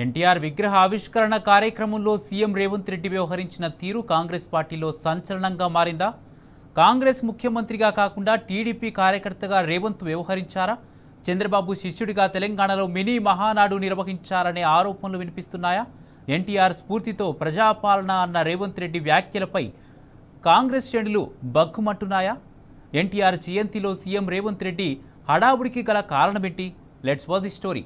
ఎన్టీఆర్ విగ్రహ ఆవిష్కరణ కార్యక్రమంలో సీఎం రేవంత్ రెడ్డి వ్యవహరించిన తీరు కాంగ్రెస్ పార్టీలో సంచలనంగా మారిందా? కాంగ్రెస్ ముఖ్యమంత్రిగా కాకుండా టీడీపీ కార్యకర్తగా రేవంత్ వ్యవహరించారా? చంద్రబాబు శిష్యుడిగా తెలంగాణలో మినీ మహానాడు నిర్వహించారనే ఆరోపణలు వినిపిస్తున్నాయా? ఎన్టీఆర్ స్ఫూర్తితో ప్రజాపాలన అన్న రేవంత్ రెడ్డి వ్యాఖ్యలపై కాంగ్రెస్ శ్రేణులు బగ్గుమంటున్నాయా? ఎన్టీఆర్ జయంతిలో సీఎం రేవంత్ రెడ్డి హడావుడికి గల కారణమేంటి? Let's watch the story.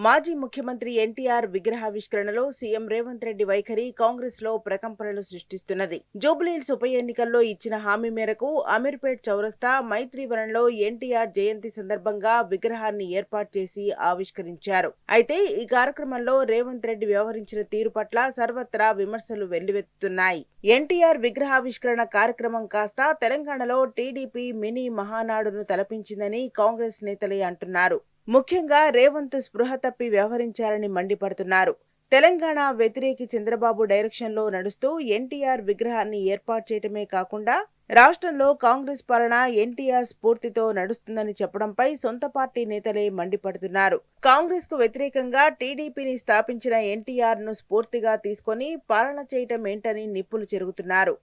మాజీ ముఖ్యమంత్రి ఎన్టీఆర్ విగ్రహావిష్కరణలో సీఎం రేవంత్ రెడ్డి వైఖరి కాంగ్రెస్ లో ప్రకంపనలు సృష్టిస్తున్నది. జూబ్లీహిల్స్ ఉప ఎన్నికల్లో ఇచ్చిన హామీ మేరకు అమీర్పేట్ చౌరస్తా మైత్రివనంలో ఎన్టీఆర్ జయంతి సందర్భంగా విగ్రహాన్ని ఏర్పాటు చేసి ఆవిష్కరించారు. అయితే ఈ కార్యక్రమంలో రేవంత్ రెడ్డి వ్యవహరించిన తీరు పట్ల సర్వత్రా విమర్శలు వెల్లువెత్తుతున్నాయి. ఎన్టీఆర్ విగ్రహావిష్కరణ కార్యక్రమం కాస్త తెలంగాణలో టీడీపీ మినీ మహానాడును తలపించిందని కాంగ్రెస్ నేతలే అంటున్నారు. ముఖ్యంగా రేవంత్ స్పృహ తప్పి వ్యవహరించారని మండిపడుతున్నారు. తెలంగాణ వ్యతిరేకి చంద్రబాబు డైరెక్షన్లో నడుస్తూ ఎన్టీఆర్ విగ్రహాన్ని ఏర్పాటు చేయటమే కాకుండా రాష్ట్రంలో కాంగ్రెస్ పాలన ఎన్టీఆర్ స్ఫూర్తితో నడుస్తుందని చెప్పడంపై సొంత పార్టీ నేతలే మండిపడుతున్నారు. కాంగ్రెస్ కు వ్యతిరేకంగా టీడీపీని స్థాపించిన ఎన్టీఆర్ ను స్ఫూర్తిగా తీసుకొని పాలన చేయటం ఏంటని నిప్పులు చెరుగుతున్నారు.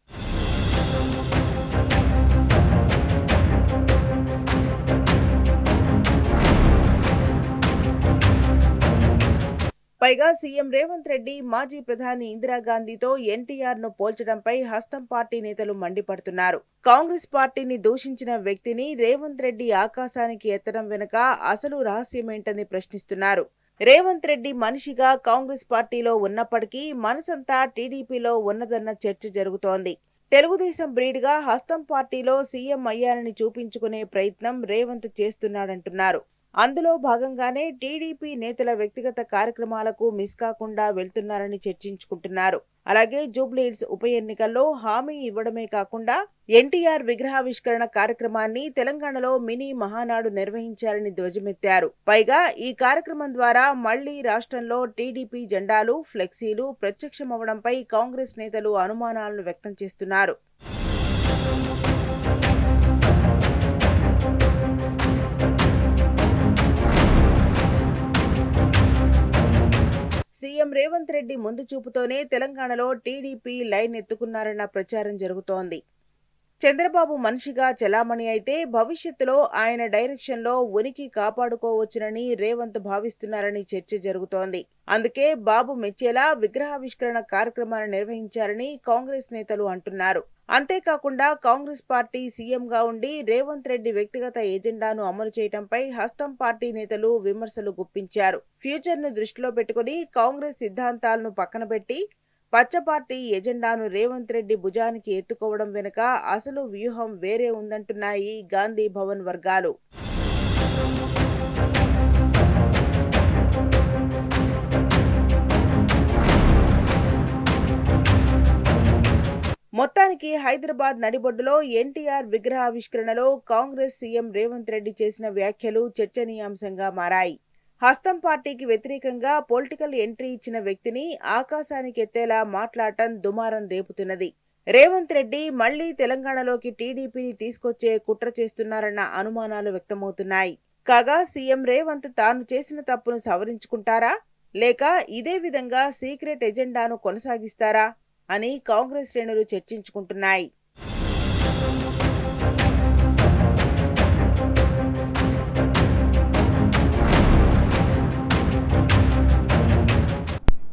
పైగా సీఎం రేవంత్ రెడ్డి మాజీ ప్రధాని ఇందిరాగాంధీతో ఎన్టీఆర్ ను పోల్చడంపై హస్తం పార్టీ నేతలు మండిపడుతున్నారు. కాంగ్రెస్ పార్టీని దూషించిన వ్యక్తిని రేవంత్ రెడ్డి ఆకాశానికి ఎత్తడం వెనుక అసలు రహస్యమేంటని ప్రశ్నిస్తున్నారు. రేవంత్ రెడ్డి మనిషిగా కాంగ్రెస్ పార్టీలో ఉన్నప్పటికీ మనసంతా టీడీపీలో ఉన్నదన్న చర్చ జరుగుతోంది. తెలుగుదేశం బ్రీడ్గా హస్తం పార్టీలో సీఎం అయ్యారని చూపించుకునే ప్రయత్నం రేవంత్ చేస్తున్నాడంటున్నారు. అందులో భాగంగానే టీడీపీ నేతల వ్యక్తిగత కార్యక్రమాలకు మిస్ కాకుండా వెళ్తున్నారని చర్చించుకుంటున్నారు. అలాగే జూబ్లీహిల్స్ ఉప ఎన్నికల్లో హామీ ఇవ్వడమే కాకుండా ఎన్టీఆర్ విగ్రహావిష్కరణ కార్యక్రమాన్ని తెలంగాణలో మినీ మహానాడు నిర్వహించారని ధ్వజమెత్తారు. పైగా ఈ కార్యక్రమం ద్వారా మళ్లీ రాష్ట్రంలో టీడీపీ జెండాలు, ఫ్లెక్సీలు ప్రత్యక్షమవడంపై కాంగ్రెస్ నేతలు అనుమానాలను వ్యక్తం చేస్తున్నారు. సీఎం రేవంత్ రెడ్డి ముందు చూపుతోనే తెలంగాణలో టీడీపీ లైన్ ఎత్తుకున్నారన్న ప్రచారం జరుగుతోంది. చంద్రబాబు మనిషిగా చెలామణి అయితే భవిష్యత్తులో ఆయన డైరెక్షన్లో ఉనికి కాపాడుకోవచ్చునని రేవంత్ భావిస్తున్నారని చర్చ జరుగుతోంది. అందుకే బాబు మెచ్చేలా విగ్రహావిష్కరణ కార్యక్రమాన్ని నిర్వహించారని కాంగ్రెస్ నేతలు అంటున్నారు. అంతేకాకుండా కాంగ్రెస్ పార్టీ సీఎంగా ఉండి రేవంత్ రెడ్డి వ్యక్తిగత ఎజెండాను అమలు చేయడంపై హస్తం పార్టీ నేతలు విమర్శలు గుప్పించారు. ఫ్యూచర్ ను దృష్టిలో పెట్టుకుని కాంగ్రెస్ సిద్ధాంతాలను పక్కన పెట్టి పచ్చ పార్టీ ఎజెండాను రేవంత్ రెడ్డి భుజానికి ఎత్తుకోవడం వెనుక అసలు వ్యూహం వేరే ఉందంటున్నాయి గాంధీ భవన్ వర్గాలు. మొత్తానికి హైదరాబాద్ నడిబొడ్డులో ఎన్టీఆర్ విగ్రహావిష్కరణలో కాంగ్రెస్ సీఎం రేవంత్ రెడ్డి చేసిన వ్యాఖ్యలు చర్చనీయాంశంగా మారాయి. హస్తం పార్టీకి వ్యతిరేకంగా పొలిటికల్ ఎంట్రీ ఇచ్చిన వ్యక్తిని ఆకాశానికి ఎత్తేలా మాట్లాడటం దుమారం రేపుతున్నది. రేవంత్ రెడ్డి మళ్లీ తెలంగాణలోకి టీడీపీని తీసుకొచ్చే కుట్ర చేస్తున్నారన్న అనుమానాలు వ్యక్తమవుతున్నాయి. కాగా సీఎం రేవంత్ తాను చేసిన తప్పును సవరించుకుంటారా లేక ఇదే విధంగా సీక్రెట్ ఎజెండాను కొనసాగిస్తారా అని కాంగ్రెస్ శ్రేణులు చర్చించుకుంటున్నాయి.